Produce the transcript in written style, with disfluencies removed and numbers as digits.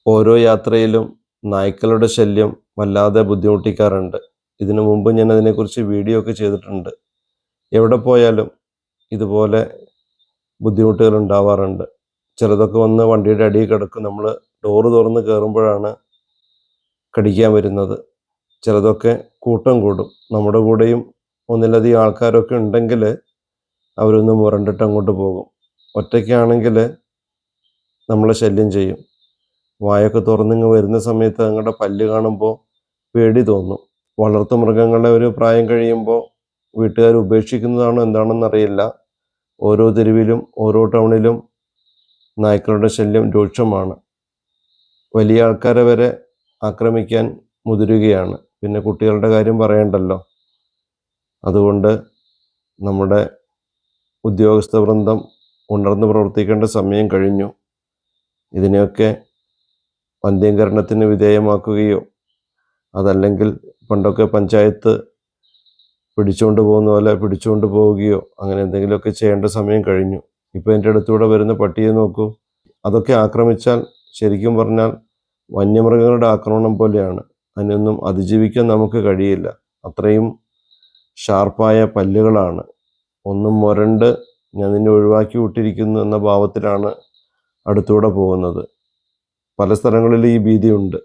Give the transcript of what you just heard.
ഓരോ യാത്രയിലും നായ്ക്കളുടെ ശല്യം വല്ലാതെ ബുദ്ധിമുട്ടിക്കാറുണ്ട്. ഇതിനു മുമ്പ് ഞാൻ അതിനെക്കുറിച്ച് വീഡിയോ ഒക്കെ ചെയ്തിട്ടുണ്ട്. എവിടെ പോയാലും ഇതുപോലെ ബുദ്ധിമുട്ടുകൾ ഉണ്ടാവാറുണ്ട്. ചിലതൊക്കെ വന്ന് വണ്ടിയുടെ അടിയിൽ കിടക്കും. നമ്മൾ ഡോറ് തുറന്ന് കയറുമ്പോഴാണ് കടിക്കാൻ വരുന്നത്. ചിലതൊക്കെ കൂട്ടം കൂടും. നമ്മുടെ കൂടെയും ഒന്നിലധികം ആൾക്കാരൊക്കെ ഉണ്ടെങ്കിൽ അവരൊന്ന് മുരണ്ടിട്ട് അങ്ങോട്ട് പോകും. ഒറ്റയ്ക്കാണെങ്കിൽ നമ്മളെ ശല്യം ചെയ്യും. വായൊക്കെ തുറന്നിങ്ങ് വരുന്ന സമയത്ത് ഞങ്ങളുടെ പല്ല് കാണുമ്പോൾ പേടി തോന്നും. വളർത്തു മൃഗങ്ങളെ ഒരു പ്രായം കഴിയുമ്പോൾ വീട്ടുകാർ ഉപേക്ഷിക്കുന്നതാണോ എന്താണെന്നറിയില്ല. ഓരോ തെരുവിലും ഓരോ ടൗണിലും നായ്ക്കളുടെ ശല്യം രൂക്ഷമാണ്. വലിയ ആൾക്കാരെ വരെ ആക്രമിക്കാൻ മുതിരുകയാണ്. പിന്നെ കുട്ടികളുടെ കാര്യം പറയണ്ടല്ലോ. അതുകൊണ്ട് നമ്മുടെ ഉദ്യോഗസ്ഥ വൃന്ദം ഉണർന്ന് പ്രവർത്തിക്കേണ്ട സമയം കഴിഞ്ഞു. ഇതിനെയൊക്കെ വന്ധ്യംകരണത്തിന് വിധേയമാക്കുകയോ അതല്ലെങ്കിൽ പണ്ടൊക്കെ പഞ്ചായത്ത് പിടിച്ചുകൊണ്ട് പോകുന്ന പോലെ പിടിച്ചുകൊണ്ട് പോവുകയോ അങ്ങനെ എന്തെങ്കിലുമൊക്കെ ചെയ്യേണ്ട സമയം കഴിഞ്ഞു. ഇപ്പോൾ എൻ്റെ അടുത്തൂടെ വരുന്ന പട്ടിയെ നോക്കൂ. അതൊക്കെ ആക്രമിച്ചാൽ ശരിക്കും പറഞ്ഞാൽ വന്യമൃഗങ്ങളുടെ ആക്രമണം പോലെയാണ്. അതിനൊന്നും അതിജീവിക്കാൻ നമുക്ക് കഴിയില്ല. അത്രയും ഷാർപ്പായ പല്ലുകളാണ്. ഒന്നും മുരണ്ട് ഞാൻ നിന്നെ ഒഴിവാക്കി വിട്ടിരിക്കുന്നു എന്ന ഭാവത്തിലാണ് അടുത്തൂടെ പോകുന്നത്. പല സ്ഥലങ്ങളിലും ഈ ഭീതിയുണ്ട്.